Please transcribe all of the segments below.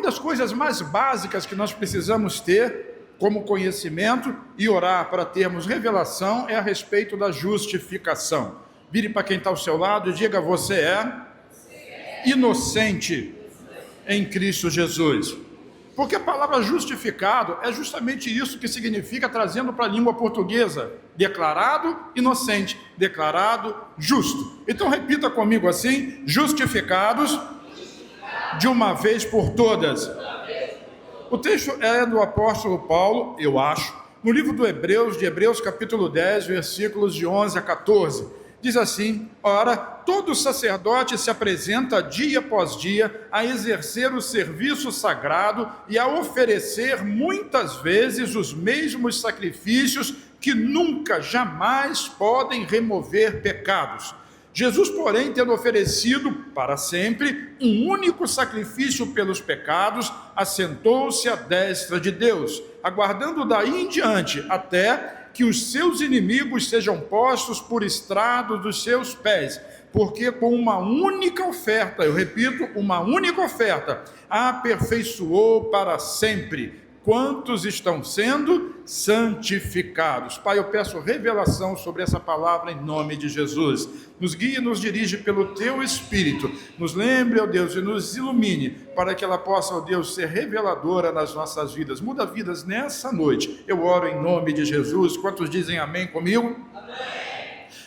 das coisas mais básicas que nós precisamos ter como conhecimento e orar para termos revelação é a respeito da justificação. Vire para quem está ao seu lado e diga: você é inocente em Cristo Jesus. Porque a palavra justificado é justamente isso que significa, trazendo para a língua portuguesa: declarado inocente, declarado justo. Então repita comigo assim: justificados de uma vez por todas. O texto é do apóstolo Paulo, eu acho, no livro de Hebreus capítulo 10, versículos de 11 a 14. Diz assim: ora, todo sacerdote se apresenta dia após dia a exercer o serviço sagrado e a oferecer muitas vezes os mesmos sacrifícios que nunca, jamais podem remover pecados. Jesus, porém, tendo oferecido para sempre um único sacrifício pelos pecados, assentou-se à destra de Deus, aguardando daí em diante até que os seus inimigos sejam postos por estrado dos seus pés, porque com uma única oferta, eu repito, uma única oferta, aperfeiçoou para sempre quantos estão sendo santificados. Pai, eu peço revelação sobre essa palavra em nome de Jesus. Nos guie e nos dirige pelo Teu Espírito. Nos lembre, ó Deus, e nos ilumine para que ela possa, ó Deus, ser reveladora nas nossas vidas. Muda vidas nessa noite. Eu oro em nome de Jesus. Quantos dizem amém comigo? Amém.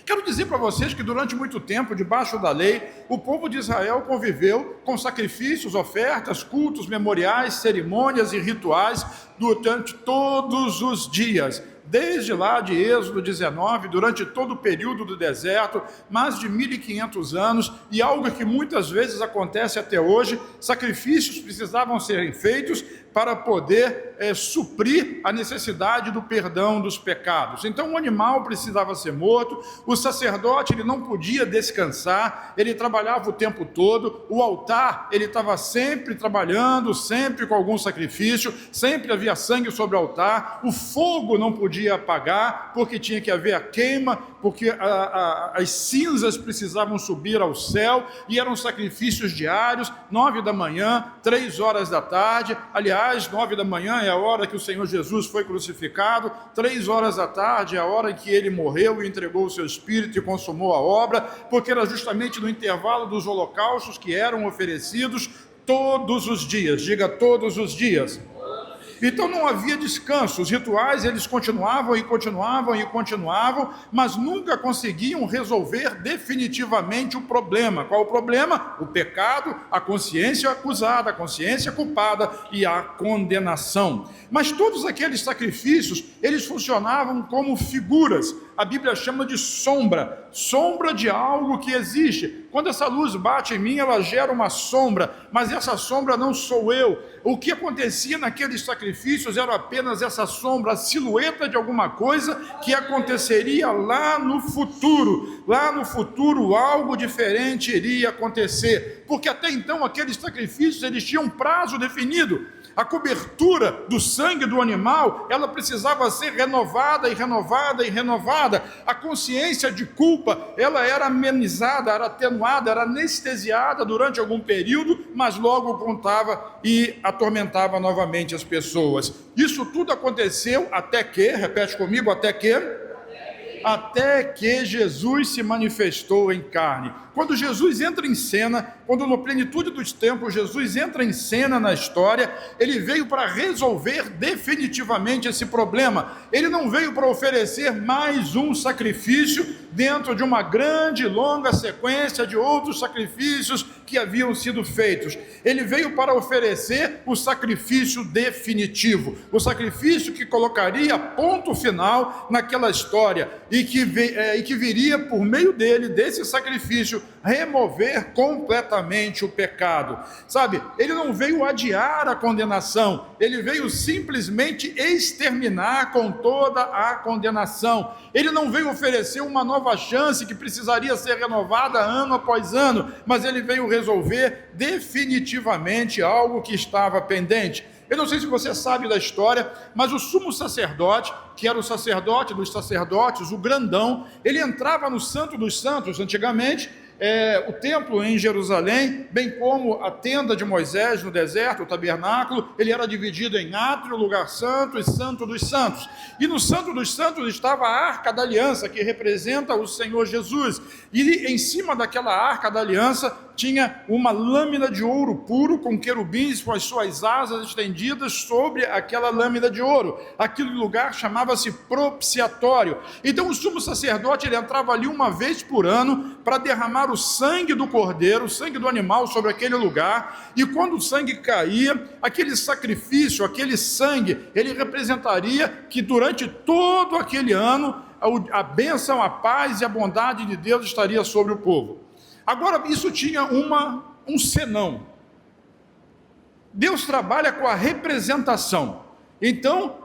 Quero dizer para vocês que durante muito tempo, debaixo da lei, o povo de Israel conviveu com sacrifícios, ofertas, cultos, memoriais, cerimônias e rituais durante todos os dias. Desde lá de Êxodo 19, durante todo o período do deserto, mais de 1.500 anos, e algo que muitas vezes acontece até hoje, sacrifícios precisavam serem feitos para poder suprir a necessidade do perdão dos pecados. Então o animal precisava ser morto, o sacerdote ele não podia descansar, ele trabalhava o tempo todo, o altar ele estava sempre trabalhando, sempre com algum sacrifício, sempre havia sangue sobre o altar, o fogo não podia apagar, porque tinha que haver a queima, porque as cinzas precisavam subir ao céu, e eram sacrifícios diários, 9 da manhã, 3 horas da tarde, aliás, 9 da manhã é a hora que o Senhor Jesus foi crucificado, 3 horas da tarde é a hora em que ele morreu e entregou o seu espírito e consumou a obra, porque era justamente no intervalo dos holocaustos que eram oferecidos todos os dias, diga todos os dias. Então não havia descanso, os rituais eles continuavam e continuavam e continuavam, mas nunca conseguiam resolver definitivamente o problema. Qual o problema? O pecado, a consciência acusada, a consciência culpada e a condenação. Mas todos aqueles sacrifícios, eles funcionavam como figuras. A Bíblia chama de sombra de algo que existe. Quando essa luz bate em mim, ela gera uma sombra, mas essa sombra não sou eu. O que acontecia naqueles sacrifícios era apenas essa sombra, a silhueta de alguma coisa que aconteceria lá no futuro. Lá no futuro algo diferente iria acontecer, porque até então aqueles sacrifícios eles tinham um prazo definido. A cobertura do sangue do animal, ela precisava ser renovada e renovada e renovada. A consciência de culpa, ela era amenizada, era atenuada, era anestesiada durante algum período, mas logo contava e atormentava novamente as pessoas. Isso tudo aconteceu até que, repete comigo, até que Jesus se manifestou em carne. Quando Jesus entra em cena, quando na plenitude dos tempos Jesus entra em cena na história, ele veio para resolver definitivamente esse problema. Ele não veio para oferecer mais um sacrifício dentro de uma grande e longa sequência de outros sacrifícios que haviam sido feitos. Ele veio para oferecer o sacrifício definitivo, o sacrifício que colocaria ponto final naquela história e que viria por meio dele, desse sacrifício, remover completamente o pecado. Sabe, ele não veio adiar a condenação, ele veio simplesmente exterminar com toda a condenação. Ele não veio oferecer uma nova chance que precisaria ser renovada ano após ano, mas ele veio resolver definitivamente algo que estava pendente. Eu não sei se você sabe da história, mas o sumo sacerdote, que era o sacerdote dos sacerdotes, o grandão, ele entrava no Santo dos Santos antigamente. o templo em Jerusalém, bem como a tenda de Moisés no deserto, o tabernáculo, ele era dividido em átrio, lugar santo e santo dos santos. E no santo dos santos estava a arca da aliança, que representa o Senhor Jesus. E em cima daquela arca da aliança tinha uma lâmina de ouro puro, com querubins com as suas asas estendidas sobre aquela lâmina de ouro. Aquele lugar chamava-se propiciatório. Então o sumo sacerdote, ele entrava ali uma vez por ano para derramar o sangue do cordeiro, o sangue do animal sobre aquele lugar, e quando o sangue caía, aquele sacrifício, aquele sangue, ele representaria que durante todo aquele ano a bênção, a paz e a bondade de Deus estaria sobre o povo. Agora, isso tinha um senão. Deus trabalha com a representação. Então,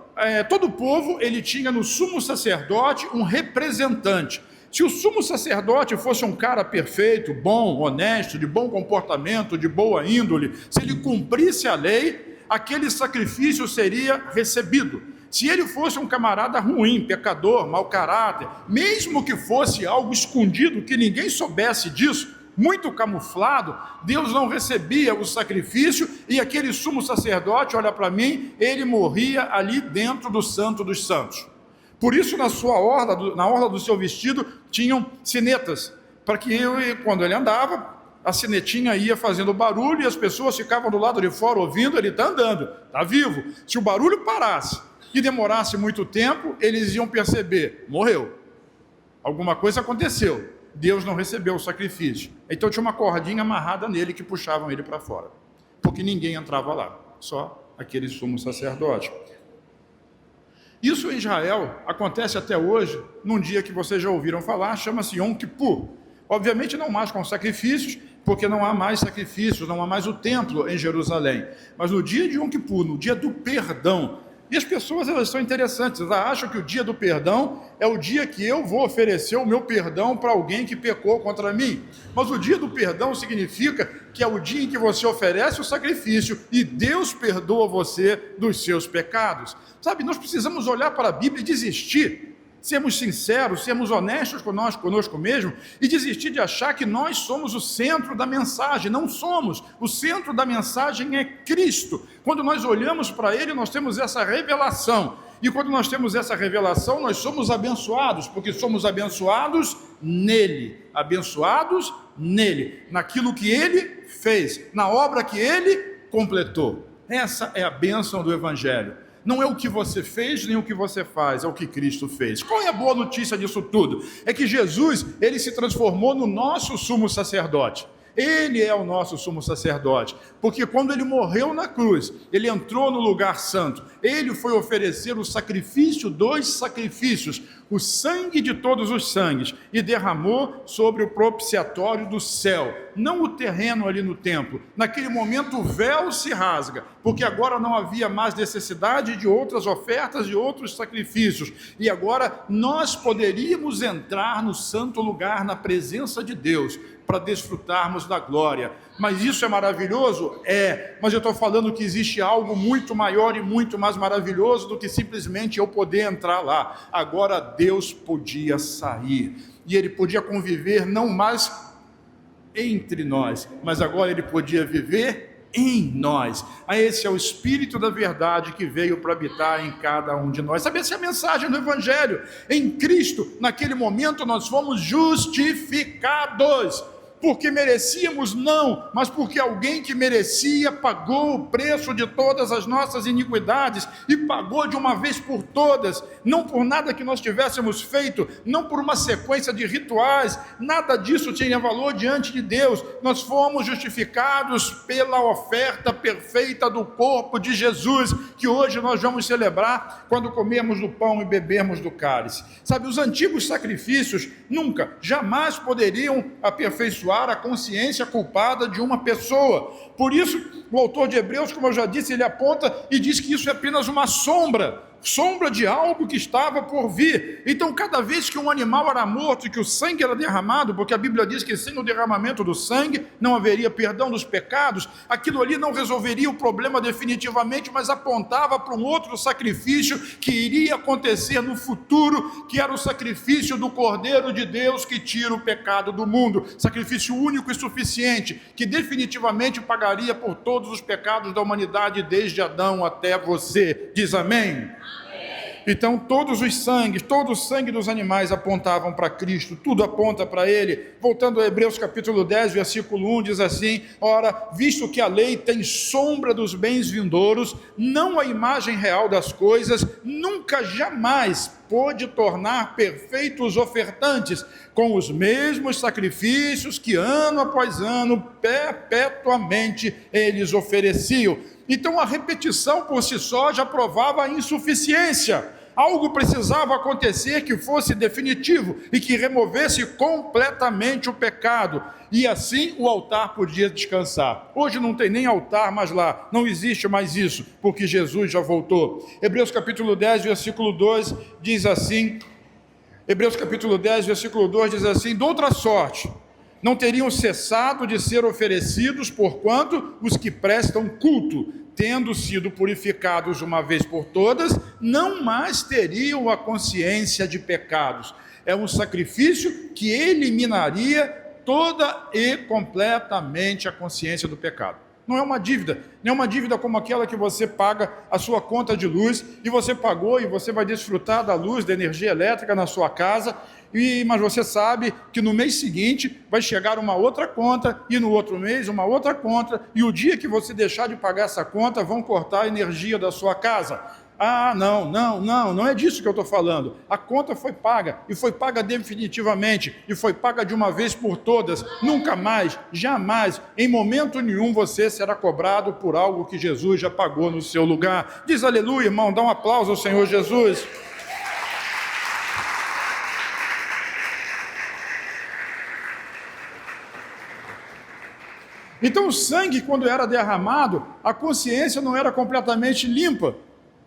todo o povo, ele tinha no sumo sacerdote um representante. Se o sumo sacerdote fosse um cara perfeito, bom, honesto, de bom comportamento, de boa índole, se ele cumprisse a lei, aquele sacrifício seria recebido. Se ele fosse um camarada ruim, pecador, mau caráter, mesmo que fosse algo escondido, que ninguém soubesse disso, muito camuflado, Deus não recebia o sacrifício, e aquele sumo sacerdote, olha para mim, ele morria ali dentro do Santo dos Santos. Por isso, na orla do seu vestido, tinham sinetas, para que quando ele andava, a sinetinha ia fazendo barulho e as pessoas ficavam do lado de fora ouvindo, ele está andando, está vivo. Se o barulho parasse e demorasse muito tempo, eles iam perceber, morreu, alguma coisa aconteceu, Deus não recebeu o sacrifício. Então tinha uma cordinha amarrada nele que puxavam ele para fora, porque ninguém entrava lá, só aquele sumo sacerdote. Isso em Israel acontece até hoje, num dia que vocês já ouviram falar, chama-se Yom Kippur. Obviamente não mais com sacrifícios, porque não há mais sacrifícios, não há mais o templo em Jerusalém. Mas no dia de Yom Kippur, no dia do perdão, e as pessoas, elas são interessantes, elas acham que o dia do perdão é o dia que eu vou oferecer o meu perdão para alguém que pecou contra mim. Mas o dia do perdão significa que é o dia em que você oferece o sacrifício e Deus perdoa você dos seus pecados. Sabe, nós precisamos olhar para a Bíblia e desistir, sermos sinceros, sermos honestos conosco mesmo e desistir de achar que nós somos o centro da mensagem. Não somos. O centro da mensagem é Cristo. Quando nós olhamos para Ele, nós temos essa revelação. E quando nós temos essa revelação, nós somos abençoados, porque somos abençoados nele. Abençoados nele. Naquilo que Ele fez, na obra que Ele completou. Essa é a bênção do Evangelho. Não é o que você fez, nem o que você faz, é o que Cristo fez. Qual é a boa notícia disso tudo? É que Jesus, ele se transformou no nosso sumo sacerdote. Ele é o nosso sumo sacerdote, porque quando ele morreu na cruz, ele entrou no lugar santo, ele foi oferecer o sacrifício dos sacrifícios, o sangue de todos os sangues, e derramou sobre o propiciatório do céu, não o terreno ali no templo. Naquele momento o véu se rasga, porque agora não havia mais necessidade de outras ofertas, de outros sacrifícios, e agora nós poderíamos entrar no santo lugar, na presença de Deus, para desfrutarmos da glória. Mas isso é maravilhoso? É, mas eu estou falando que existe algo muito maior e muito mais maravilhoso do que simplesmente eu poder entrar lá. Agora Deus podia sair, e Ele podia conviver não mais entre nós, mas agora Ele podia viver em nós. Esse é o Espírito da verdade que veio para habitar em cada um de nós. Sabe, essa é a mensagem do Evangelho. Em Cristo, naquele momento, nós fomos justificados. Porque merecíamos? Não, mas porque alguém que merecia pagou o preço de todas as nossas iniquidades, e pagou de uma vez por todas, não por nada que nós tivéssemos feito, não por uma sequência de rituais, nada disso tinha valor diante de Deus. Nós fomos justificados pela oferta perfeita do corpo de Jesus, que hoje nós vamos celebrar quando comermos do pão e bebermos do cálice. Sabe, os antigos sacrifícios nunca, jamais poderiam aperfeiçoar a consciência culpada de uma pessoa. Por isso, o autor de Hebreus, como eu já disse, ele aponta e diz que isso é apenas uma sombra sombra de algo que estava por vir. Então, cada vez que um animal era morto e que o sangue era derramado, porque a Bíblia diz que sem o derramamento do sangue não haveria perdão dos pecados, aquilo ali não resolveria o problema definitivamente, mas apontava para um outro sacrifício que iria acontecer no futuro, que era o sacrifício do Cordeiro de Deus que tira o pecado do mundo, sacrifício único e suficiente, que definitivamente pagaria por todos os pecados da humanidade, desde Adão até você. Diz amém? Então todo o sangue dos animais apontavam para Cristo, tudo aponta para Ele. Voltando a Hebreus capítulo 10, versículo 1, diz assim: ora, visto que a lei tem sombra dos bens vindouros, não a imagem real das coisas, nunca jamais pôde tornar perfeitos ofertantes, com os mesmos sacrifícios que ano após ano, perpetuamente eles ofereciam. Então a repetição por si só já provava a insuficiência. Algo precisava acontecer que fosse definitivo e que removesse completamente o pecado. E assim o altar podia descansar. Hoje não tem nem altar mais lá, não existe mais isso, porque Jesus já voltou. Hebreus capítulo 10, versículo 2 diz assim, Hebreus capítulo 10, versículo 2 diz assim: de outra sorte, não teriam cessado de ser oferecidos, porquanto os que prestam culto, tendo sido purificados uma vez por todas, não mais teriam a consciência de pecados. É um sacrifício que eliminaria toda e completamente a consciência do pecado. Não é uma dívida, nem é uma dívida como aquela que você paga a sua conta de luz, e você pagou e você vai desfrutar da luz, da energia elétrica na sua casa, mas você sabe que no mês seguinte vai chegar uma outra conta, e no outro mês uma outra conta, e o dia que você deixar de pagar essa conta, vão cortar a energia da sua casa. Ah, não é disso que eu estou falando. A conta foi paga, e foi paga definitivamente, e foi paga de uma vez por todas. Nunca mais, jamais, em momento nenhum você será cobrado por algo que Jesus já pagou no seu lugar. Diz aleluia, irmão, dá um aplauso ao Senhor Jesus. Então o sangue, quando era derramado, a consciência não era completamente limpa,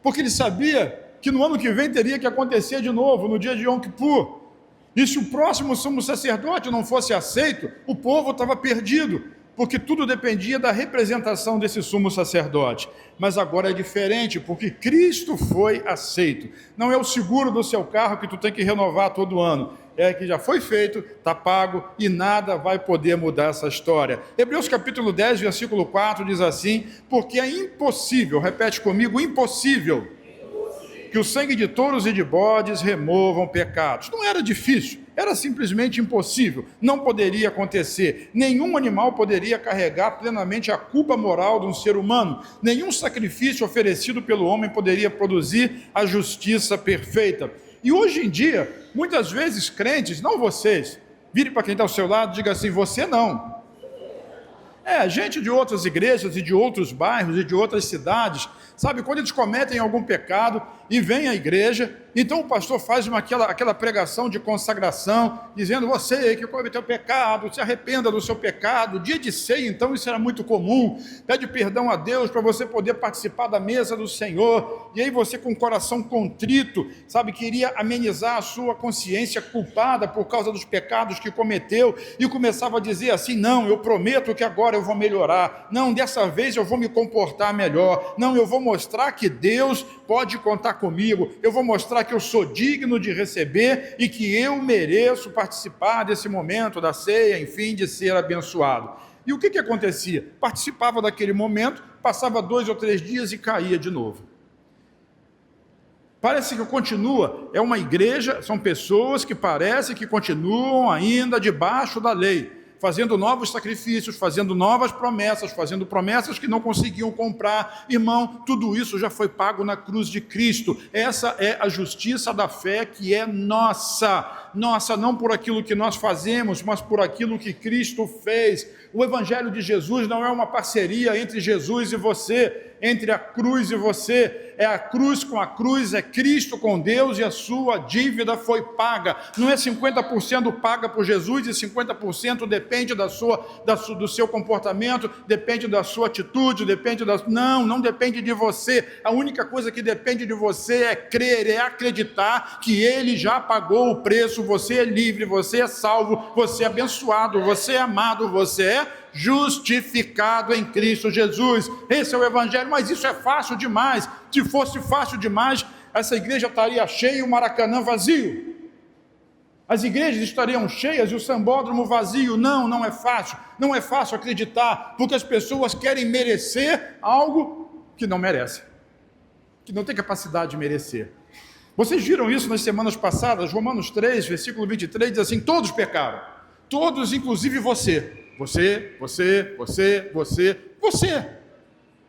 porque ele sabia que no ano que vem teria que acontecer de novo, no dia de Yom Kippur. E se o próximo sumo sacerdote não fosse aceito, o povo estava perdido, porque tudo dependia da representação desse sumo sacerdote. Mas agora é diferente, porque Cristo foi aceito. Não é o seguro do seu carro que tu tem que renovar todo ano. É que já foi feito, está pago, e nada vai poder mudar essa história. Hebreus capítulo 10, versículo 4 diz assim: porque é impossível, repete comigo, impossível, que o sangue de touros e de bodes removam pecados. Não era difícil, era simplesmente impossível, não poderia acontecer. Nenhum animal poderia carregar plenamente a culpa moral de um ser humano. Nenhum sacrifício oferecido pelo homem poderia produzir a justiça perfeita. E hoje em dia, muitas vezes crentes, não vocês, vire para quem está ao seu lado e diga assim: você não. Gente de outras igrejas e de outros bairros e de outras cidades, sabe, quando eles cometem algum pecado e vêm à igreja, então o pastor faz aquela pregação de consagração, dizendo: você que cometeu pecado, se arrependa do seu pecado. Dia de ceia, então, isso era muito comum, pede perdão a Deus para você poder participar da mesa do Senhor, e aí você com o coração contrito, sabe, queria amenizar a sua consciência culpada por causa dos pecados que cometeu, e começava a dizer assim: não, eu prometo que agora eu vou melhorar, não, dessa vez eu vou me comportar melhor, não, eu vou mostrar que Deus pode contar comigo, eu vou mostrar que eu sou digno de receber e que eu mereço participar desse momento da ceia, enfim, de ser abençoado. E o que acontecia? Participava daquele momento, passava 2 ou 3 dias e caía de novo. Parece que continua, é uma igreja, são pessoas que parece que continuam ainda debaixo da lei, fazendo novos sacrifícios, fazendo novas promessas, fazendo promessas que não conseguiam comprar. Irmão, tudo isso já foi pago na cruz de Cristo. Essa é a justiça da fé que é nossa. Nossa, não por aquilo que nós fazemos, mas por aquilo que Cristo fez. O Evangelho de Jesus não é uma parceria entre Jesus e você. entre a cruz e você. É a cruz com a cruz, é Cristo com Deus, e a sua dívida foi paga. Não é 50% paga por Jesus e 50% depende do seu comportamento, depende da sua atitude, não depende de você. A única coisa que depende de você é crer, é acreditar que Ele já pagou o preço. Você é livre, você é salvo, você é abençoado, você é amado, você é justificado em Cristo Jesus. Esse é o Evangelho, mas isso é fácil demais. Se fosse fácil demais, essa igreja estaria cheia e o Maracanã vazio. As igrejas estariam cheias e o sambódromo vazio. Não é fácil. Não é fácil acreditar, porque as pessoas querem merecer algo que não merecem, que não tem capacidade de merecer. Vocês viram isso nas semanas passadas? Romanos 3, versículo 23, diz assim: todos pecaram. Todos, inclusive você. Você.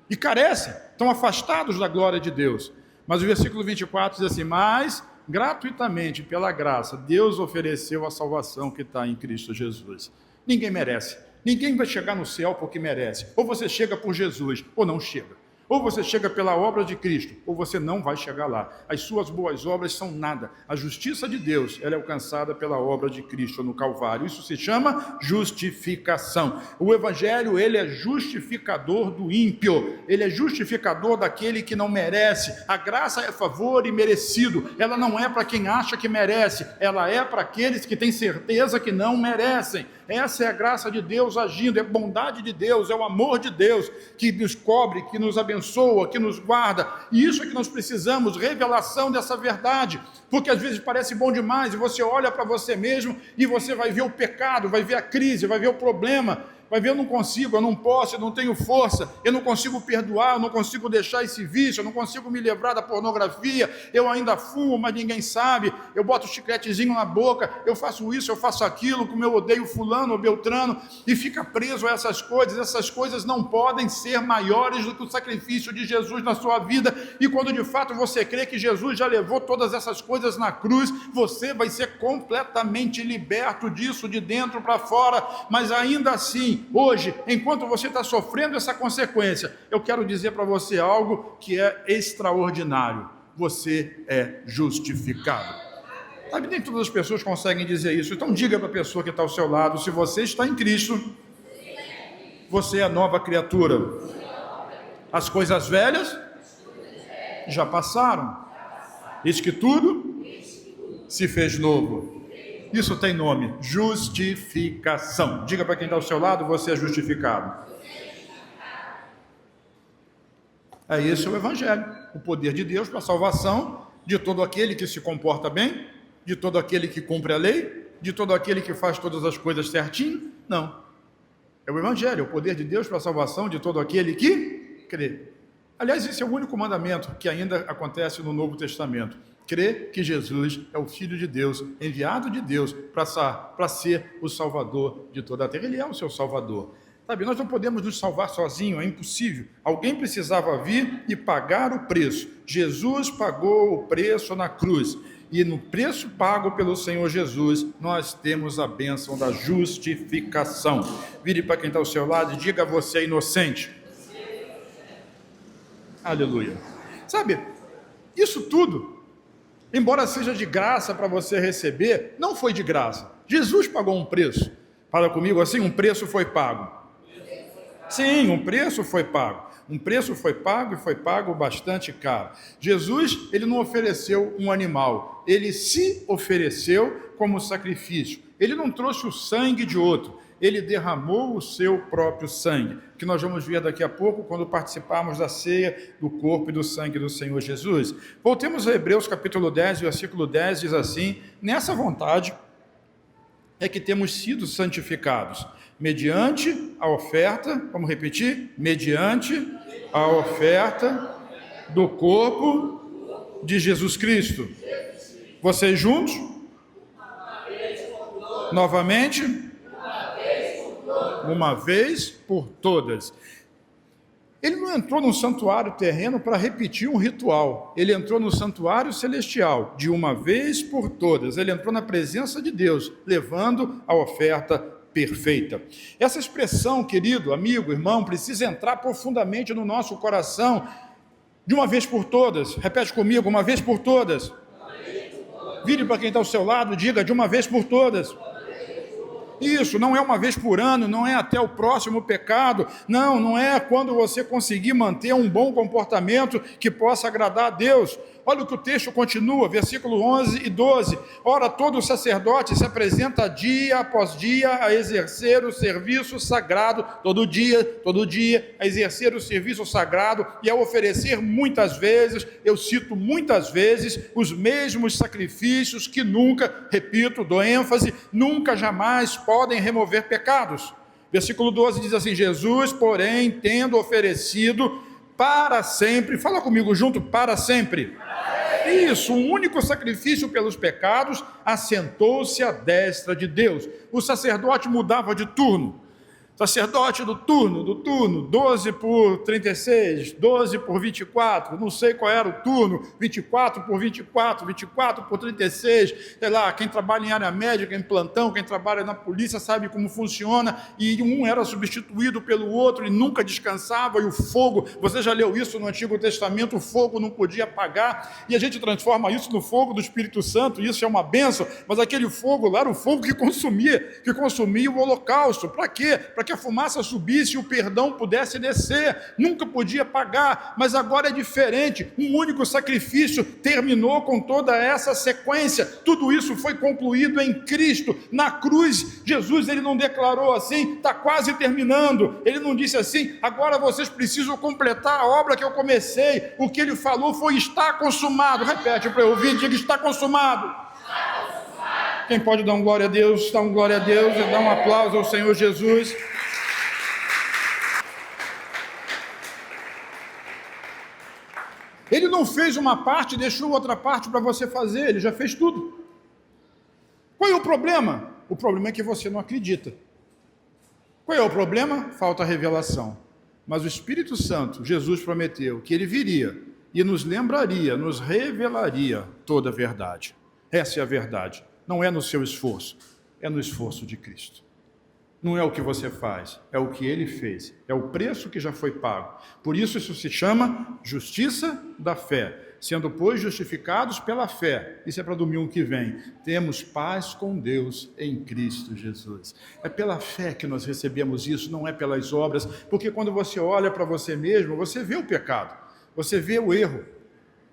E carecem, estão afastados da glória de Deus. Mas o versículo 24 diz assim: mas gratuitamente, pela graça, Deus ofereceu a salvação que está em Cristo Jesus. Ninguém merece. Ninguém vai chegar no céu porque merece. Ou você chega por Jesus, ou não chega. Ou você chega pela obra de Cristo, ou você não vai chegar lá. As suas boas obras são nada. A justiça de Deus, ela é alcançada pela obra de Cristo no Calvário. Isso se chama justificação. O Evangelho, ele é justificador do ímpio. Ele é justificador daquele que não merece. A graça é favor e merecido. Ela não é para quem acha que merece. Ela é para aqueles que têm certeza que não merecem. Essa é a graça de Deus agindo, é a bondade de Deus, é o amor de Deus que nos cobre, que nos abençoa, que nos guarda. E isso é que nós precisamos, revelação dessa verdade, porque às vezes parece bom demais e você olha para você mesmo e você vai ver o pecado, vai ver a crise, vai ver o problema, vai ver: eu não consigo, eu não posso, eu não tenho força, eu não consigo perdoar, eu não consigo deixar esse vício, eu não consigo me livrar da pornografia, eu ainda fumo, mas ninguém sabe, eu boto chicletezinho na boca, eu faço isso, eu faço aquilo, como eu odeio fulano ou beltrano, e fica preso a essas coisas não podem ser maiores do que o sacrifício de Jesus na sua vida. E quando de fato você crê que Jesus já levou todas essas coisas na cruz, você vai ser completamente liberto disso, de dentro para fora. Mas ainda assim, hoje, enquanto você está sofrendo essa consequência, eu quero dizer para você algo que é extraordinário: você é justificado. Sabe, nem todas as pessoas conseguem dizer isso. Então diga para a pessoa que está ao seu lado: se você está em Cristo, você é nova criatura. As coisas velhas já passaram, eis que tudo se fez novo. Isso tem nome: justificação. Diga para quem está ao seu lado: você é justificado. É esse o Evangelho, o poder de Deus para a salvação de todo aquele que se comporta bem, de todo aquele que cumpre a lei, de todo aquele que faz todas as coisas certinho. Não. É o Evangelho, o poder de Deus para a salvação de todo aquele que crê. Aliás, esse é o único mandamento que ainda acontece no Novo Testamento: crer que Jesus é o Filho de Deus, enviado de Deus para ser o Salvador de toda a terra. Ele é o seu Salvador. Sabe, nós não podemos nos salvar sozinhos, é impossível. Alguém precisava vir e pagar o preço. Jesus pagou o preço na cruz. E no preço pago pelo Senhor Jesus, nós temos a bênção da justificação. Vire para quem está ao seu lado e diga: você é inocente. Aleluia. Sabe, isso tudo, embora seja de graça para você receber, não foi de graça. Jesus pagou um preço. Fala comigo assim: um preço foi pago. Sim, um preço foi pago. Um preço foi pago, e foi pago bastante caro. Jesus, ele não ofereceu um animal, ele se ofereceu como sacrifício. Ele não trouxe o sangue de outro, ele derramou o seu próprio sangue, que nós vamos ver daqui a pouco quando participarmos da ceia do corpo e do sangue do Senhor Jesus. Voltemos a Hebreus capítulo 10, versículo 10, diz assim: nessa vontade é que temos sido santificados, mediante a oferta, vamos repetir, mediante a oferta do corpo de Jesus Cristo. Vocês juntos? Novamente? Uma vez por todas. Ele não entrou no santuário terreno para repetir um ritual. Ele entrou no santuário celestial, de uma vez por todas. Ele entrou na presença de Deus, levando a oferta perfeita. Essa expressão, querido, amigo, irmão, precisa entrar profundamente no nosso coração, de uma vez por todas. Repete comigo, uma vez por todas. Vire para quem está ao seu lado, diga de uma vez por todas. Isso, não é uma vez por ano, não é até o próximo pecado, não é quando você conseguir manter um bom comportamento que possa agradar a Deus. Olha o que o texto continua, versículo 11 e 12. Ora, todo sacerdote se apresenta dia após dia a exercer o serviço sagrado, todo dia, a exercer o serviço sagrado e a oferecer muitas vezes, eu cito muitas vezes, os mesmos sacrifícios que nunca, repito, dou ênfase, nunca jamais podem remover pecados. Versículo 12 diz assim: Jesus, porém, tendo oferecido para sempre, fala comigo junto, para sempre. Isso, um único sacrifício pelos pecados, assentou-se à destra de Deus. O sacerdote mudava de turno. Sacerdote do turno, 12 por 36, 12 por 24, não sei qual era o turno, 24 por 24, 24 por 36, sei lá, quem trabalha em área médica, em plantão, quem trabalha na polícia sabe como funciona, e um era substituído pelo outro e nunca descansava, e o fogo, você já leu isso no Antigo Testamento, o fogo não podia apagar, e a gente transforma isso no fogo do Espírito Santo, isso é uma bênção, mas aquele fogo lá era o fogo que consumia o holocausto. Para quê? Para que a fumaça subisse e o perdão pudesse descer, nunca podia pagar, mas agora é diferente, um único sacrifício terminou com toda essa sequência, tudo isso foi concluído em Cristo, na cruz. Jesus, ele não declarou assim, está quase terminando, ele não disse assim, agora vocês precisam completar a obra que eu comecei, o que ele falou foi, está consumado. Repete para eu ouvir, diga, está consumado. Quem pode dar um glória a Deus, dá um glória a Deus, e dá um aplauso ao Senhor Jesus. Ele não fez uma parte e deixou outra parte para você fazer, ele já fez tudo. Qual é o problema? O problema é que você não acredita. Qual é o problema? Falta revelação. Mas o Espírito Santo, Jesus prometeu que ele viria e nos lembraria, nos revelaria toda a verdade. Essa é a verdade. Não é no seu esforço, é no esforço de Cristo. Não é o que você faz, é o que ele fez, é o preço que já foi pago. Por isso se chama justiça da fé. Sendo, pois, justificados pela fé, isso é para domingo que vem, temos paz com Deus em Cristo Jesus. É pela fé que nós recebemos isso, não é pelas obras, porque quando você olha para você mesmo, você vê o pecado, você vê o erro.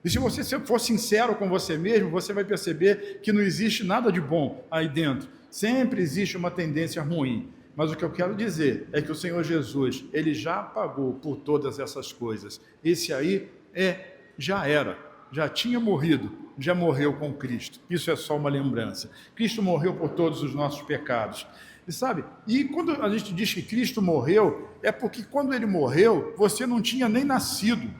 E se você for sincero com você mesmo, você vai perceber que não existe nada de bom aí dentro. Sempre existe uma tendência ruim. Mas o que eu quero dizer é que o Senhor Jesus, ele já pagou por todas essas coisas. Esse aí já tinha morrido, já morreu com Cristo. Isso é só uma lembrança. Cristo morreu por todos os nossos pecados. E sabe, e quando a gente diz que Cristo morreu, é porque quando ele morreu, você não tinha nem nascido.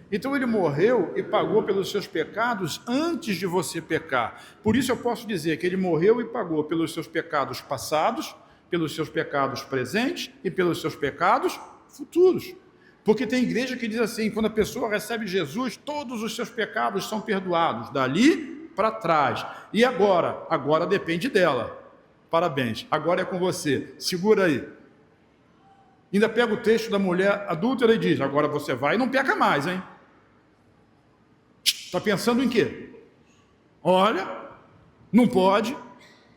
Então ele morreu e pagou pelos seus pecados antes de você pecar. Por isso eu posso dizer que ele morreu e pagou pelos seus pecados passados, pelos seus pecados presentes e pelos seus pecados futuros. Porque tem igreja que diz assim, quando a pessoa recebe Jesus, todos os seus pecados são perdoados, dali para trás. E agora? Agora depende dela. Parabéns, agora é com você. Segura aí. Ainda pega o texto da mulher adúltera e diz, agora você vai e não peca mais, hein? Está pensando em quê? Olha, não pode.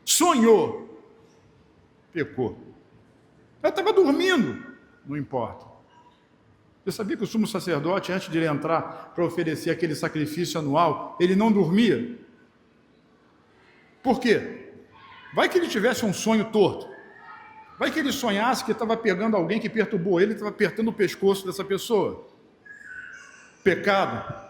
Sonhou. Pecou. Ela estava dormindo. Não importa. Você sabia que o sumo sacerdote, antes de ele entrar para oferecer aquele sacrifício anual, ele não dormia? Por quê? Vai que ele tivesse um sonho torto. Vai que ele sonhasse que estava pegando alguém que perturbou ele, estava apertando o pescoço dessa pessoa. Pecado.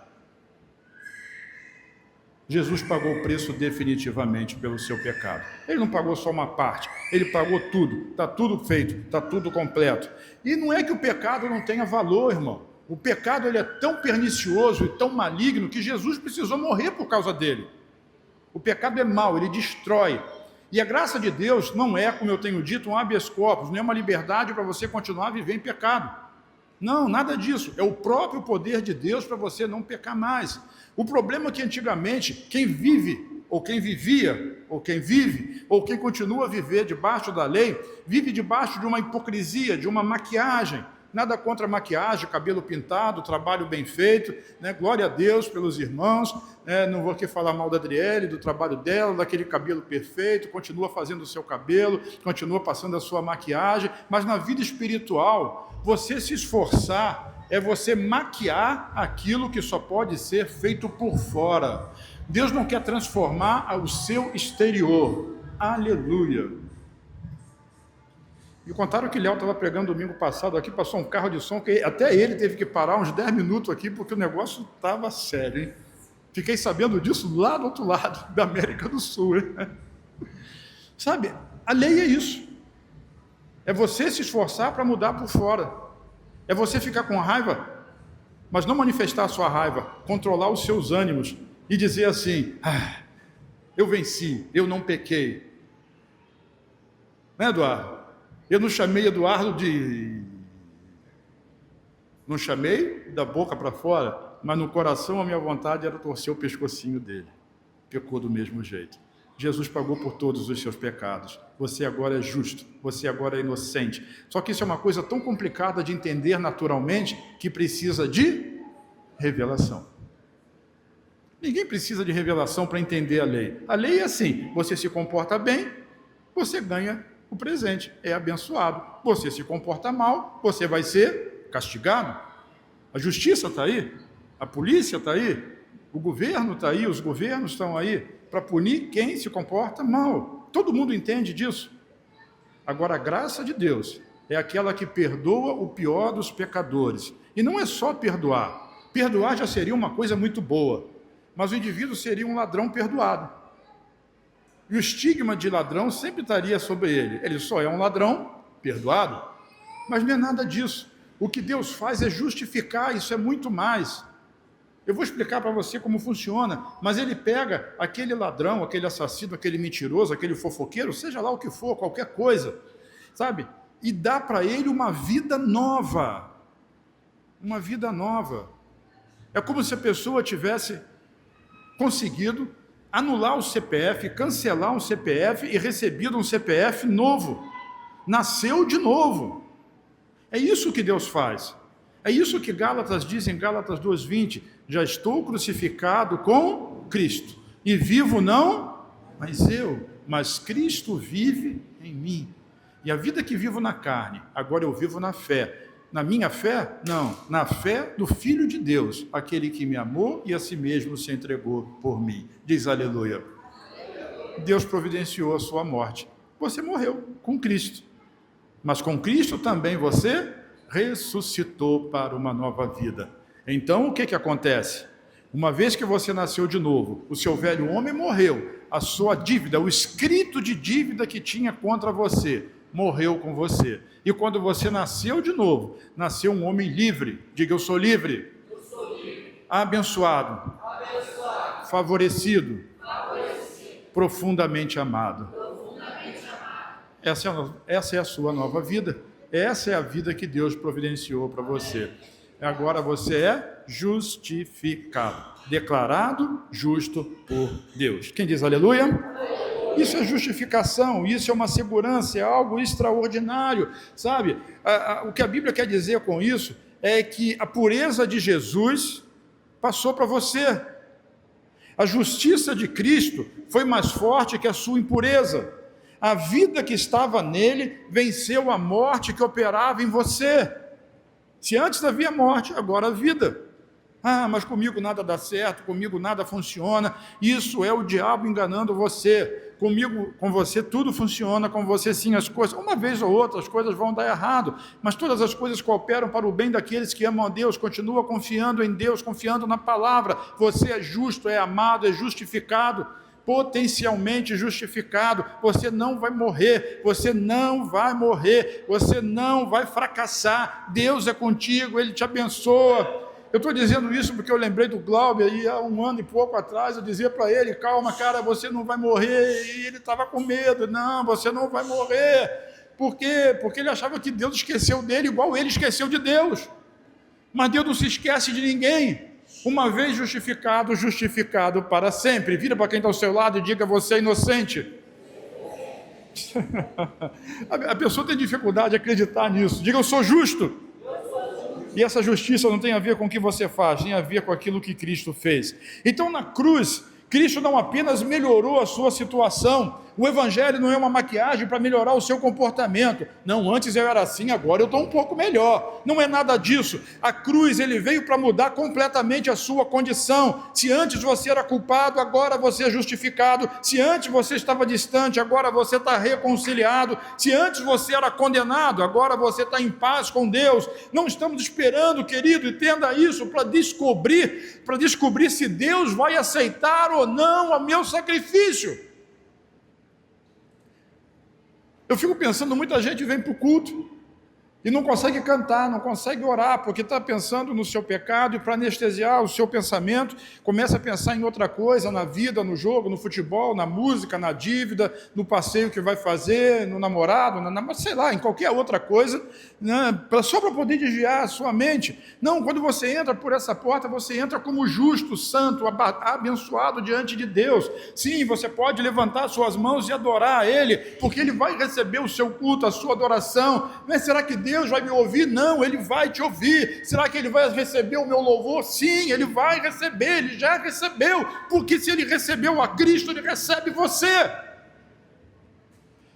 Jesus pagou o preço definitivamente pelo seu pecado. Ele não pagou só uma parte, ele pagou tudo, está tudo feito, está tudo completo. E não é que o pecado não tenha valor, irmão. O pecado ele é tão pernicioso e tão maligno que Jesus precisou morrer por causa dele. O pecado é mau, ele destrói. E a graça de Deus não é, como eu tenho dito, um habeas corpus, não é uma liberdade para você continuar a viver em pecado. Não, nada disso. É o próprio poder de Deus para você não pecar mais. O problema é que antigamente, quem vivia, ou quem vive, ou quem continua a viver debaixo da lei, vive debaixo de uma hipocrisia, de uma maquiagem. Nada contra a maquiagem, cabelo pintado, trabalho bem feito, né? Glória a Deus pelos irmãos, né? Não vou aqui falar mal da Adriele, do trabalho dela, daquele cabelo perfeito, continua fazendo o seu cabelo, continua passando a sua maquiagem, mas na vida espiritual, você se esforçar é você maquiar aquilo que só pode ser feito por fora. Deus não quer transformar o seu exterior. Aleluia. Me contaram que Léo estava pregando domingo passado aqui, passou um carro de som, que até ele teve que parar uns 10 minutos aqui, porque o negócio estava sério, hein? Fiquei sabendo disso lá do outro lado, da América do Sul, hein? Sabe, a lei é isso. É você se esforçar para mudar por fora. É você ficar com raiva, mas não manifestar a sua raiva, controlar os seus ânimos e dizer assim, eu venci, eu não pequei. Não é, Eduardo? Eu não chamei Eduardo Não chamei da boca para fora, mas no coração a minha vontade era torcer o pescocinho dele. Pecou do mesmo jeito. Jesus pagou por todos os seus pecados. Você agora é justo, você agora é inocente. Só que isso é uma coisa tão complicada de entender naturalmente que precisa de revelação. Ninguém precisa de revelação para entender a lei. A lei é assim, você se comporta bem, você ganha o presente, é abençoado. Você se comporta mal, você vai ser castigado. A justiça está aí, a polícia está aí, o governo está aí, os governos estão aí para punir quem se comporta mal. Todo mundo entende disso. Agora, a graça de Deus é aquela que perdoa o pior dos pecadores. E não é só perdoar. Perdoar já seria uma coisa muito boa, mas o indivíduo seria um ladrão perdoado. E o estigma de ladrão sempre estaria sobre ele. Ele só é um ladrão perdoado. Mas não é nada disso. O que Deus faz é justificar, isso é muito mais. Eu vou explicar para você como funciona, mas ele pega aquele ladrão, aquele assassino, aquele mentiroso, aquele fofoqueiro, seja lá o que for, qualquer coisa, sabe? E dá para ele uma vida nova. Uma vida nova. É como se a pessoa tivesse conseguido anular o CPF, cancelar um CPF e recebido um CPF novo. Nasceu de novo. É isso que Deus faz. É isso que Gálatas diz em Gálatas 2:20. Já estou crucificado com Cristo. E vivo não, mas Cristo vive em mim. E a vida que vivo na carne, agora eu vivo na fé. Na minha fé? Não, na fé do Filho de Deus, aquele que me amou e a si mesmo se entregou por mim. Diz aleluia. Deus providenciou a sua morte. Você morreu com Cristo. Mas com Cristo também você ressuscitou para uma nova vida. Então, o que acontece? Uma vez que você nasceu de novo, o seu velho homem morreu, a sua dívida, o escrito de dívida que tinha contra você, morreu com você. E quando você nasceu de novo, nasceu um homem livre. Diga, eu sou livre. Eu sou livre. Abençoado. Abençoado. Favorecido. Favorecido. Profundamente amado. Profundamente amado. Essa é a sua nova vida. Essa é a vida que Deus providenciou para você. Agora você é justificado. Declarado justo por Deus. Quem diz aleluia? Aleluia. Isso é justificação, isso é uma segurança, é algo extraordinário, sabe? O que a Bíblia quer dizer com isso é que a pureza de Jesus passou para você. A justiça de Cristo foi mais forte que a sua impureza. A vida que estava nele venceu a morte que operava em você. Se antes havia morte, agora a vida. Mas comigo nada dá certo, comigo nada funciona. Isso é o diabo enganando você. Comigo, com você, tudo funciona, com você sim, as coisas, uma vez ou outra, as coisas vão dar errado, mas todas as coisas cooperam para o bem daqueles que amam a Deus, continua confiando em Deus, confiando na palavra. Você é justo, é amado, é justificado, potencialmente justificado. Você não vai morrer, você não vai morrer, você não vai fracassar. Deus é contigo, Ele te abençoa. Eu estou dizendo isso porque eu lembrei do Glauber, e há 1 ano e pouco atrás eu dizia para ele, calma cara, você não vai morrer, e ele estava com medo, não, você não vai morrer. Por quê? Porque ele achava que Deus esqueceu dele igual ele esqueceu de Deus. Mas Deus não se esquece de ninguém. Uma vez justificado, justificado para sempre. Vira para quem está ao seu lado e diga: você é inocente. A pessoa tem dificuldade de acreditar nisso. Diga: eu sou justo. E essa justiça não tem a ver com o que você faz, tem a ver com aquilo que Cristo fez. Então, na cruz, Cristo não apenas melhorou a sua situação. O evangelho não é uma maquiagem para melhorar o seu comportamento. Não, antes eu era assim, agora eu estou um pouco melhor. Não é nada disso. A cruz, ele veio para mudar completamente a sua condição. Se antes você era culpado, agora você é justificado. Se antes você estava distante, agora você está reconciliado. Se antes você era condenado, agora você está em paz com Deus. Não estamos esperando, querido, entenda isso, para descobrir se Deus vai aceitar ou não o meu sacrifício. Eu fico pensando, muita gente vem para o culto e não consegue cantar, não consegue orar, porque está pensando no seu pecado, e para anestesiar o seu pensamento, começa a pensar em outra coisa, na vida, no jogo, no futebol, na música, na dívida, no passeio que vai fazer, no namorado, sei lá, em qualquer outra coisa, né, só para poder desviar a sua mente. Não, quando você entra por essa porta, você entra como justo, santo, abençoado diante de Deus. Sim, você pode levantar suas mãos e adorar a Ele, porque Ele vai receber o seu culto, a sua adoração. Mas será que Deus vai me ouvir? Não, Ele vai te ouvir. Será que Ele vai receber o meu louvor? Sim, Ele vai receber, Ele já recebeu, porque se Ele recebeu a Cristo, Ele recebe você.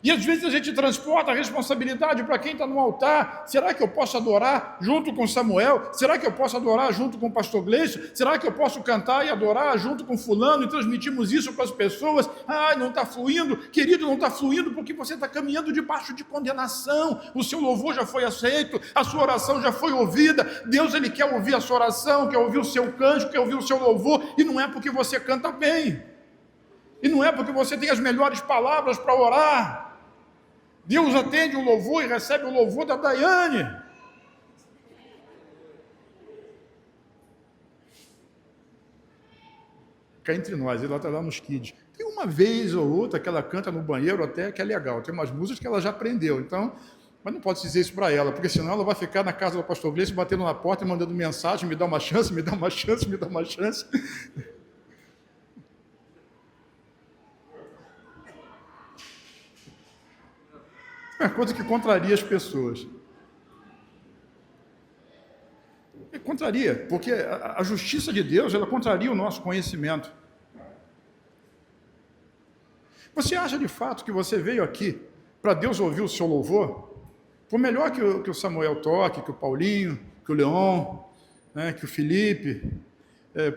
E às vezes a gente transporta a responsabilidade para quem está no altar. Será que eu posso adorar junto com Samuel? Será que eu posso adorar junto com o pastor Gleice? Será que eu posso cantar e adorar junto com fulano e transmitirmos isso para as pessoas? Não está fluindo. Querido, não está fluindo porque você está caminhando debaixo de condenação. O seu louvor já foi aceito, a sua oração já foi ouvida. Deus, Ele quer ouvir a sua oração, quer ouvir o seu cântico, quer ouvir o seu louvor, e não é porque você canta bem, e não é porque você tem as melhores palavras para orar. Deus atende o louvor e recebe o louvor da Daiane. Cá entre nós, ela está lá nos kids. Tem uma vez ou outra que ela canta no banheiro até que é legal. Tem umas músicas que ela já aprendeu, então, mas não pode dizer isso para ela, porque senão ela vai ficar na casa do pastor Gleice batendo na porta e mandando mensagem: me dá uma chance, me dá uma chance, me dá uma chance. É uma coisa que contraria as pessoas. Contraria, porque a justiça de Deus, ela contraria o nosso conhecimento. Você acha de fato que você veio aqui para Deus ouvir o seu louvor? Por melhor que o Samuel toque, que o Paulinho, que o Leon, né, que o Felipe,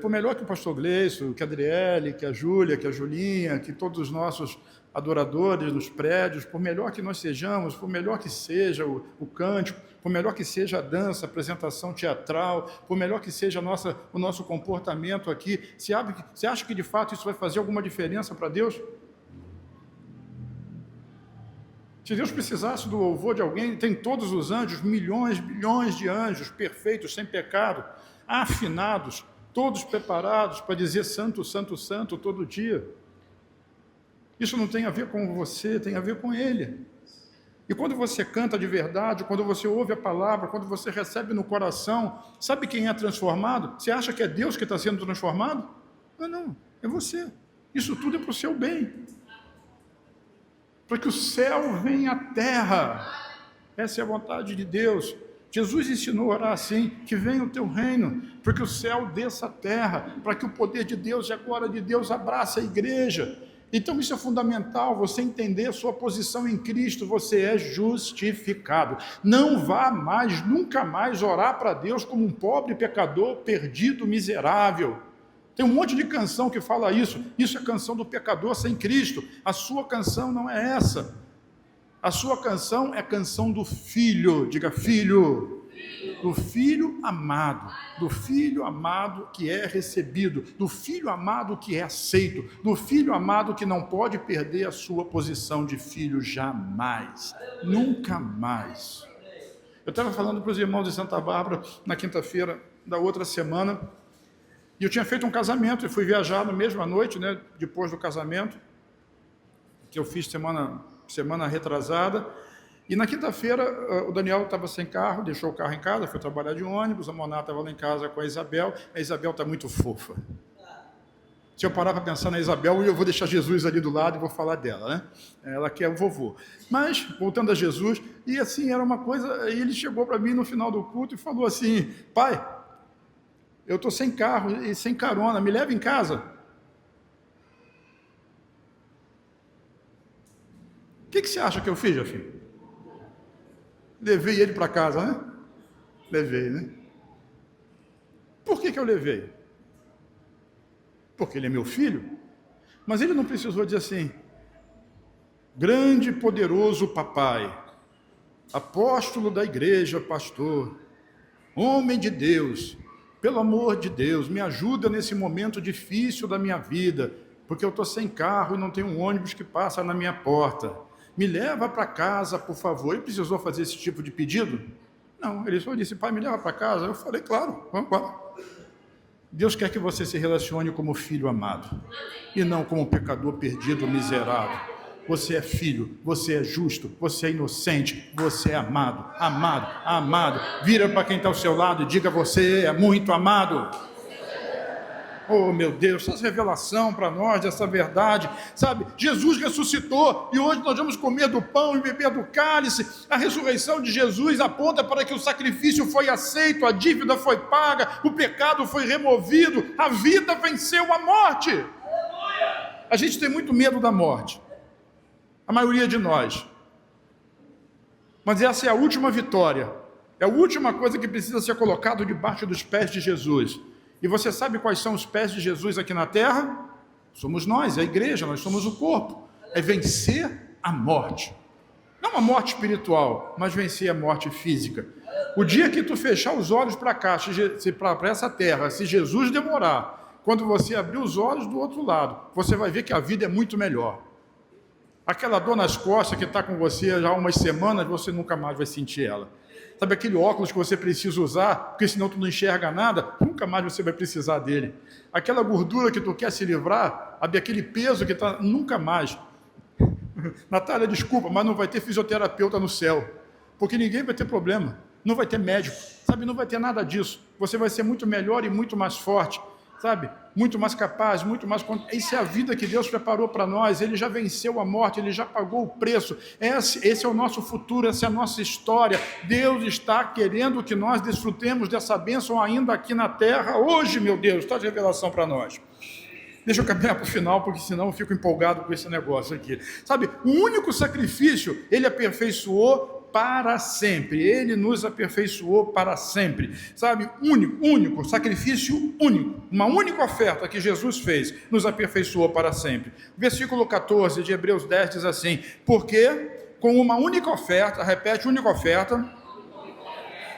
por melhor que o pastor Gleice, que a Adriele, que a Júlia, que a Julinha, que todos os nossos adoradores dos prédios, por melhor que nós sejamos, por melhor que seja o cântico, por melhor que seja a dança, a apresentação teatral, por melhor que seja o nosso comportamento aqui, você acha que de fato isso vai fazer alguma diferença para Deus? Se Deus precisasse do louvor de alguém, tem todos os anjos, milhões, bilhões de anjos perfeitos, sem pecado, afinados, todos preparados para dizer santo, santo, santo todo dia. Isso não tem a ver com você, tem a ver com Ele. E quando você canta de verdade, quando você ouve a palavra, quando você recebe no coração, sabe quem é transformado? Você acha que é Deus que está sendo transformado? Não, é você. Isso tudo é para o seu bem. Para que o céu venha à terra. Essa é a vontade de Deus. Jesus ensinou a orar assim: que venha o teu reino, para que o céu desça à terra, para que o poder de Deus e a glória de Deus abrace a igreja. Então isso é fundamental, você entender a sua posição em Cristo. Você é justificado. Não vá mais, nunca mais orar para Deus como um pobre pecador, perdido, miserável. Tem um monte de canção que fala isso. Isso é canção do pecador sem Cristo. A sua canção não é essa. A sua canção é canção do Filho. Diga: Filho. Do Filho amado, do Filho amado que é recebido, do Filho amado que é aceito, do Filho amado que não pode perder a sua posição de filho jamais, nunca mais. Eu estava falando para os irmãos de Santa Bárbara na quinta-feira da outra semana, e eu tinha feito um casamento e fui viajar na mesma noite, né, depois do casamento, que eu fiz semana retrasada. E na quinta-feira, o Daniel estava sem carro, deixou o carro em casa, foi trabalhar de ônibus, a Moná estava lá em casa com a Isabel está muito fofa. Se eu parar para pensar na Isabel, eu vou deixar Jesus ali do lado e vou falar dela, né? Ela quer o vovô. Mas, voltando a Jesus, e assim, era uma coisa, e ele chegou para mim no final do culto e falou assim: pai, eu estou sem carro e sem carona, me leva em casa. O que você acha que eu fiz, Jafim? Levei ele para casa, né? Levei, né? Por que eu levei? Porque ele é meu filho. Mas ele não precisou dizer assim: grande e poderoso papai, apóstolo da igreja, pastor, homem de Deus, pelo amor de Deus, me ajuda nesse momento difícil da minha vida, porque eu estou sem carro e não tenho um ônibus que passa na minha porta. Me leva para casa, por favor. Ele precisou fazer esse tipo de pedido? Não, ele só disse: pai, me leva para casa. Eu falei: claro, vamos lá. Deus quer que você se relacione como filho amado, e não como pecador perdido, miserável. Você é filho, você é justo, você é inocente, você é amado, amado, amado. Vira para quem está ao seu lado e diga: você é muito amado. Oh, meu Deus, essa revelação para nós dessa verdade, sabe? Jesus ressuscitou e hoje nós vamos comer do pão e beber do cálice. A ressurreição de Jesus aponta para que o sacrifício foi aceito, a dívida foi paga, o pecado foi removido, a vida venceu a morte. A gente tem muito medo da morte, a maioria de nós, mas essa é a última vitória, é a última coisa que precisa ser colocado debaixo dos pés de Jesus. E você sabe quais são os pés de Jesus aqui na terra? Somos nós, é a igreja, nós somos o corpo. É vencer a morte. Não a morte espiritual, mas vencer a morte física. O dia que tu fechar os olhos para cá, para essa terra, se Jesus demorar, quando você abrir os olhos do outro lado, você vai ver que a vida é muito melhor. Aquela dor nas costas que está com você já há umas semanas, você nunca mais vai sentir ela. Sabe aquele óculos que você precisa usar, porque senão tu não enxerga nada, nunca mais você vai precisar dele. Aquela gordura que tu quer se livrar, aquele peso que está, nunca mais. Natália, desculpa, mas não vai ter fisioterapeuta no céu, porque ninguém vai ter problema, não vai ter médico, sabe, não vai ter nada disso. Você vai ser muito melhor e muito mais forte, sabe, muito mais capaz, muito mais... Essa é a vida que Deus preparou para nós. Ele já venceu a morte, Ele já pagou o preço. Esse é o nosso futuro, essa é a nossa história. Deus está querendo que nós desfrutemos dessa bênção ainda aqui na terra, hoje, meu Deus, traz revelação para nós. Deixa eu caminhar para o final, porque senão eu fico empolgado com esse negócio aqui. Sabe, o único sacrifício, Ele aperfeiçoou para sempre, Ele nos aperfeiçoou para sempre, sabe, único, sacrifício único, uma única oferta que Jesus fez, nos aperfeiçoou para sempre. Versículo 14 de Hebreus 10 diz assim: porque com uma única oferta, repete, única oferta,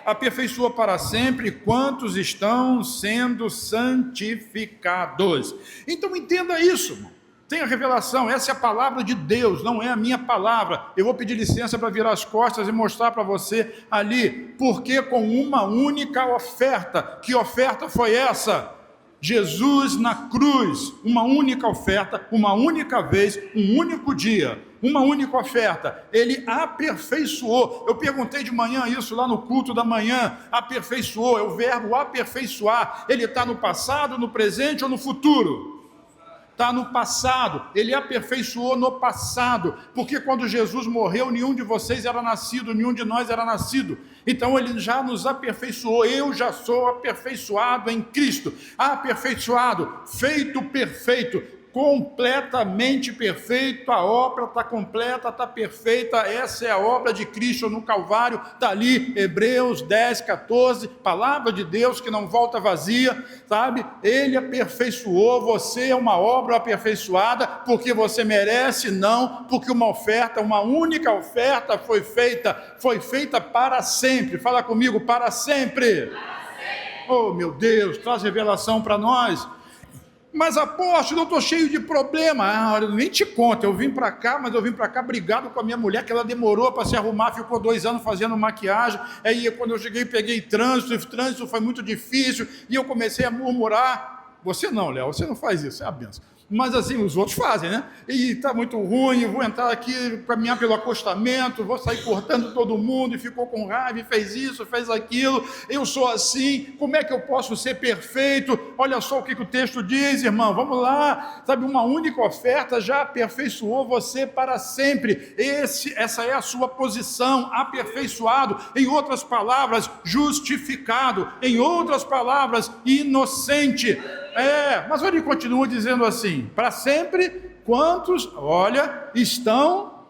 aperfeiçoa para sempre quantos estão sendo santificados. Então entenda isso, irmão. Tenha revelação, essa é a palavra de Deus, não é a minha palavra. Eu vou pedir licença para virar as costas e mostrar para você ali, porque com uma única oferta. Que oferta foi essa? Jesus na cruz, uma única oferta, uma única vez, um único dia, uma única oferta. Ele aperfeiçoou. Eu perguntei de manhã isso lá no culto da manhã. Aperfeiçoou, é o verbo aperfeiçoar. Ele está no passado, no presente ou no futuro? Está no passado. Ele aperfeiçoou no passado, porque quando Jesus morreu, nenhum de vocês era nascido, nenhum de nós era nascido. Então Ele já nos aperfeiçoou. Eu já sou aperfeiçoado em Cristo, aperfeiçoado, feito perfeito, completamente perfeito. A obra está completa, está perfeita. Essa é a obra de Cristo no Calvário. Está ali, Hebreus 10, 14, palavra de Deus que não volta vazia, sabe? Ele aperfeiçoou. Você é uma obra aperfeiçoada, porque você merece? Não, porque uma oferta, uma única oferta foi feita para sempre. Fala comigo, para sempre. Oh, meu Deus, traz revelação para nós. Mas apóstolo, eu estou cheio de problema. Eu nem te conto, eu vim para cá, mas eu vim para cá brigado com a minha mulher, que ela demorou para se arrumar, ficou 2 anos fazendo maquiagem. Aí quando eu cheguei, peguei trânsito, o trânsito foi muito difícil, e eu comecei a murmurar. Você não, Léo, você não faz isso, é a benção. Mas assim, os outros fazem, né? E está muito ruim, vou entrar aqui, caminhar pelo acostamento, vou sair cortando todo mundo, e ficou com raiva, e fez isso, fez aquilo, eu sou assim, como é que eu posso ser perfeito? Olha só o que o texto diz, irmão, vamos lá, sabe, uma única oferta já aperfeiçoou você para sempre. Essa é a sua posição, aperfeiçoado, em outras palavras, justificado, em outras palavras, inocente. Mas ele continua dizendo assim, para sempre, quantos, olha, estão...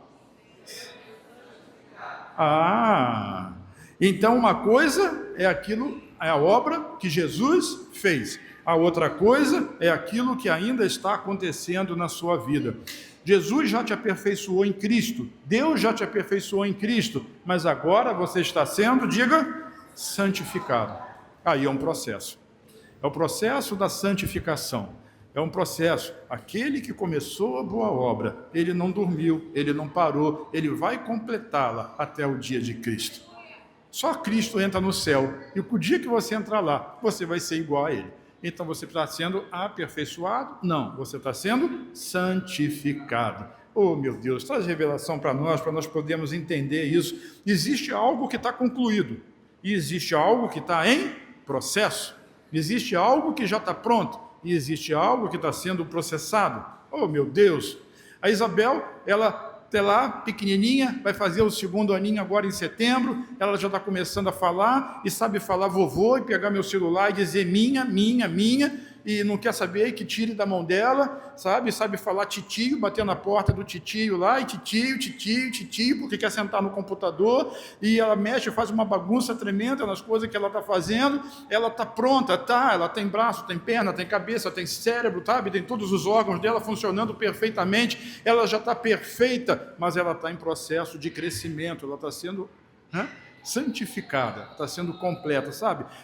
Então uma coisa é aquilo, é a obra que Jesus fez. A outra coisa é aquilo que ainda está acontecendo na sua vida. Jesus já te aperfeiçoou em Cristo, Deus já te aperfeiçoou em Cristo, mas agora você está sendo, diga, santificado. Aí é um processo. É o processo da santificação. É um processo. Aquele que começou a boa obra, ele não dormiu, ele não parou, ele vai completá-la até o dia de Cristo. Só Cristo entra no céu, e o dia que você entrar lá, você vai ser igual a ele. Então você está sendo aperfeiçoado? Não, você está sendo santificado. Oh, meu Deus, traz revelação para nós podermos entender isso. Existe algo que está concluído, e existe algo que está em processo. Existe algo que já está pronto, e existe algo que está sendo processado. Oh, meu Deus! A Isabel, ela está lá, pequenininha, vai fazer o 2º aninho agora em setembro, ela já está começando a falar, e sabe falar vovô, e pegar meu celular e dizer minha, e não quer saber que tire da mão dela, sabe falar titio, bater na porta do titio lá, e titio, porque quer sentar no computador, e ela mexe, faz uma bagunça tremenda nas coisas que ela está fazendo. Ela está pronta, ela tem braço, tem perna, tem cabeça, tem cérebro, tem todos os órgãos dela funcionando perfeitamente, ela já está perfeita, mas ela está em processo de crescimento, ela está sendo santificada, está sendo completa,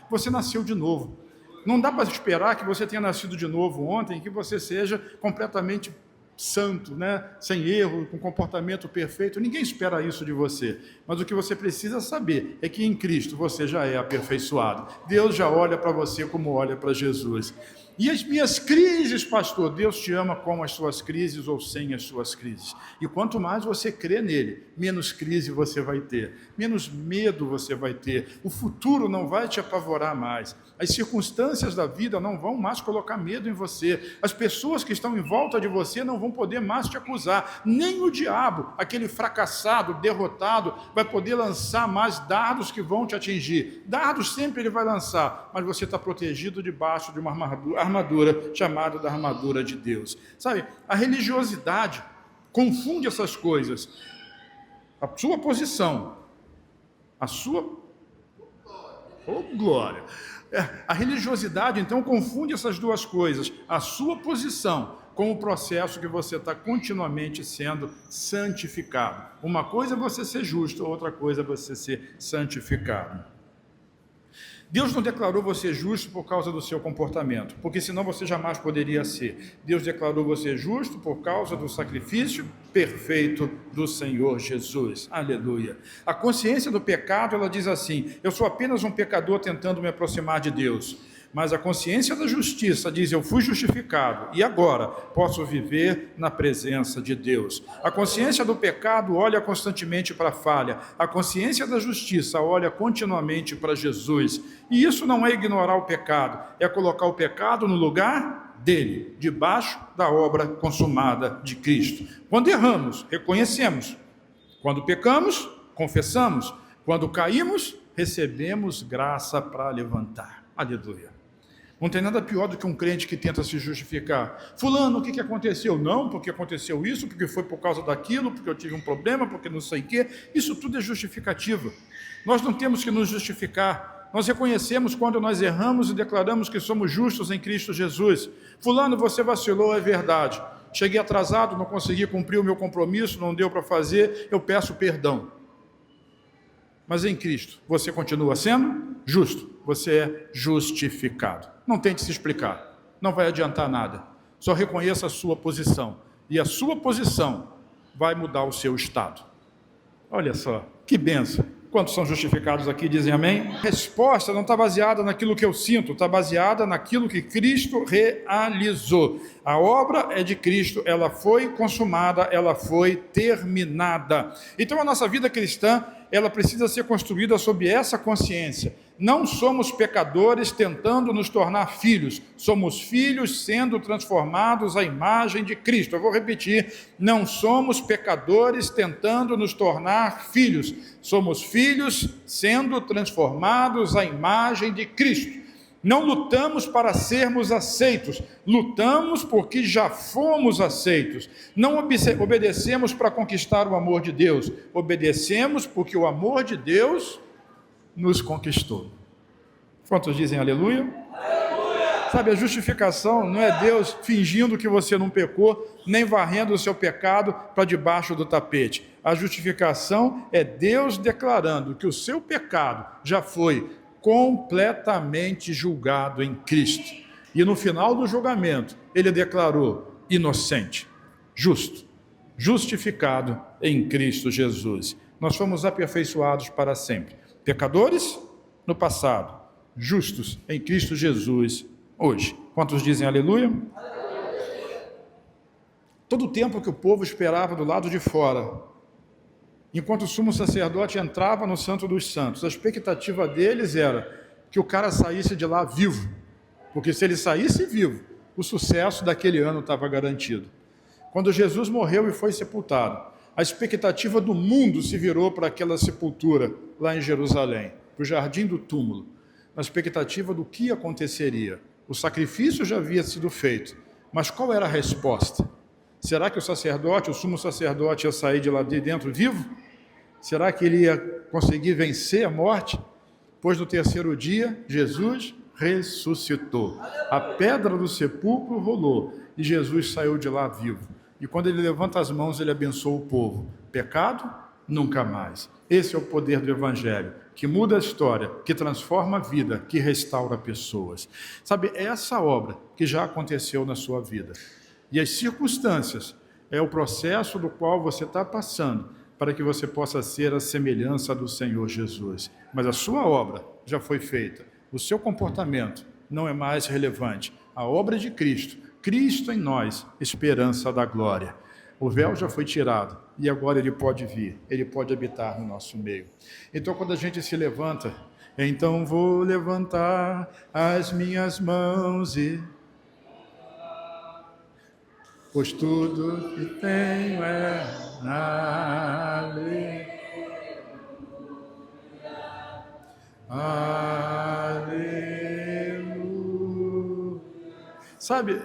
Você nasceu de novo. Não dá para esperar que você tenha nascido de novo ontem, que você seja completamente santo, sem erro, com comportamento perfeito. Ninguém espera isso de você. Mas o que você precisa saber é que em Cristo você já é aperfeiçoado. Deus já olha para você como olha para Jesus. E as minhas crises, pastor, Deus te ama com as suas crises ou sem as suas crises. E quanto mais você crê nele, menos crise você vai ter, menos medo você vai ter. O futuro não vai te apavorar mais. As circunstâncias da vida não vão mais colocar medo em você. As pessoas que estão em volta de você não vão poder mais te acusar. Nem o diabo, aquele fracassado, derrotado, vai poder lançar mais dardos que vão te atingir. Dardos sempre ele vai lançar, mas você está protegido debaixo de uma armadura chamada da armadura de Deus. A religiosidade confunde essas coisas. A sua posição, glória. A religiosidade, então, confunde essas duas coisas. A sua posição com o processo que você está continuamente sendo santificado. Uma coisa é você ser justo, outra coisa é você ser santificado. Deus não declarou você justo por causa do seu comportamento, porque senão você jamais poderia ser. Deus declarou você justo por causa do sacrifício perfeito do Senhor Jesus. Aleluia. A consciência do pecado, ela diz assim: eu sou apenas um pecador tentando me aproximar de Deus. Mas a consciência da justiça diz: eu fui justificado e agora posso viver na presença de Deus. A consciência do pecado olha constantemente para a falha. A consciência da justiça olha continuamente para Jesus. E isso não é ignorar o pecado, é colocar o pecado no lugar dele, debaixo da obra consumada de Cristo. Quando erramos, reconhecemos. Quando pecamos, confessamos. Quando caímos, recebemos graça para levantar. Aleluia. Não tem nada pior do que um crente que tenta se justificar. Fulano, o que aconteceu? Não, porque aconteceu isso, porque foi por causa daquilo, porque eu tive um problema, porque não sei o quê. Isso tudo é justificativa. Nós não temos que nos justificar. Nós reconhecemos quando nós erramos e declaramos que somos justos em Cristo Jesus. Fulano, você vacilou, é verdade. Cheguei atrasado, não consegui cumprir o meu compromisso, não deu para fazer, eu peço perdão. Mas em Cristo, você continua sendo justo. Você é justificado. Não tente se explicar. Não vai adiantar nada. Só reconheça a sua posição. E a sua posição vai mudar o seu estado. Olha só, que bênção. Quantos são justificados aqui, dizem amém? A resposta não está baseada naquilo que eu sinto, está baseada naquilo que Cristo realizou. A obra é de Cristo, ela foi consumada, ela foi terminada. Então a nossa vida cristã, ela precisa ser construída sob essa consciência. Não somos pecadores tentando nos tornar filhos, somos filhos sendo transformados à imagem de Cristo. Eu vou repetir, não somos pecadores tentando nos tornar filhos, somos filhos sendo transformados à imagem de Cristo. Não lutamos para sermos aceitos, lutamos porque já fomos aceitos. Não obedecemos para conquistar o amor de Deus, obedecemos porque o amor de Deus nos conquistou. Quantos dizem aleluia? Aleluia! Sabe, a justificação não é Deus fingindo que você não pecou, nem varrendo o seu pecado para debaixo do tapete. A justificação é Deus declarando que o seu pecado já foi completamente julgado em Cristo. E no final do julgamento, ele declarou inocente, justo, justificado em Cristo Jesus. Nós fomos aperfeiçoados para sempre. Pecadores no passado, justos em Cristo Jesus hoje. Quantos dizem aleluia? Aleluia. Todo o tempo que o povo esperava do lado de fora, enquanto o sumo sacerdote entrava no Santo dos Santos, a expectativa deles era que o cara saísse de lá vivo, porque se ele saísse vivo, o sucesso daquele ano estava garantido. Quando Jesus morreu e foi sepultado, a expectativa do mundo se virou para aquela sepultura lá em Jerusalém, para o jardim do túmulo, na expectativa do que aconteceria. O sacrifício já havia sido feito, mas qual era a resposta? Será que o sacerdote, o sumo sacerdote, ia sair de lá de dentro vivo? Será que ele ia conseguir vencer a morte? Pois no terceiro dia, Jesus ressuscitou. A pedra do sepulcro rolou e Jesus saiu de lá vivo. E quando ele levanta as mãos, ele abençoa o povo. Pecado? Nunca mais. Esse é o poder do Evangelho, que muda a história, que transforma a vida, que restaura pessoas. Sabe, é essa obra que já aconteceu na sua vida. E as circunstâncias é o processo do qual você está passando para que você possa ser a semelhança do Senhor Jesus. Mas a sua obra já foi feita. O seu comportamento não é mais relevante. A obra de Cristo, Cristo em nós, esperança da glória. O véu já foi tirado e agora ele pode vir, ele pode habitar no nosso meio. Então quando a gente se levanta, então vou levantar as minhas mãos e... pois tudo que tenho é aleluia. Aleluia. Sabe,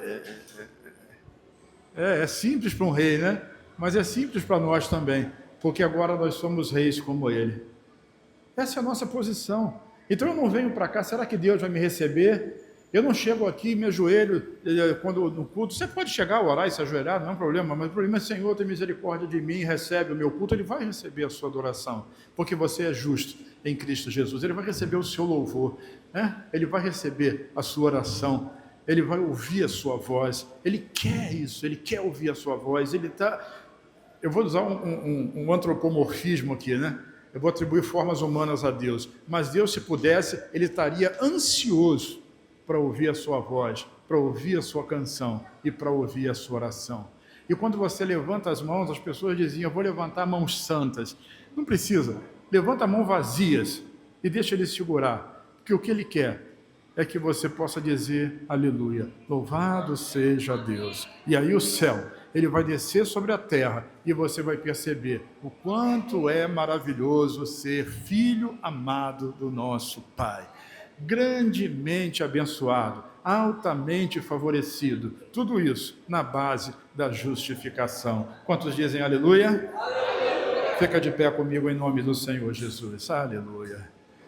é simples para um rei, né? Mas é simples para nós também, porque agora nós somos reis como ele. Essa é a nossa posição. Então eu não venho para cá, será que Deus vai me receber? Eu não chego aqui e me ajoelho quando no culto. Você pode chegar a orar e se ajoelhar, não é um problema, mas o problema é: Senhor, tem misericórdia de mim, recebe o meu culto. Ele vai receber a sua adoração, porque você é justo em Cristo Jesus. Ele vai receber o seu louvor, né? Ele vai receber a sua oração, ele vai ouvir a sua voz. Ele quer isso, ele quer ouvir a sua voz. Ele está... Eu vou usar um antropomorfismo aqui, né? Eu vou atribuir formas humanas a Deus, mas Deus, se pudesse, ele estaria ansioso para ouvir a sua voz, para ouvir a sua canção e para ouvir a sua oração. E quando você levanta as mãos, as pessoas diziam: eu vou levantar mãos santas. Não precisa, levanta a mão vazias e deixa ele segurar, porque o que ele quer é que você possa dizer aleluia, louvado seja Deus. E aí o céu, ele vai descer sobre a terra e você vai perceber o quanto é maravilhoso ser filho amado do nosso Pai. Grandemente abençoado, altamente favorecido, tudo isso na base da justificação. Quantos dizem aleluia? Aleluia! Fica de pé comigo em nome do Senhor Jesus. Aleluia!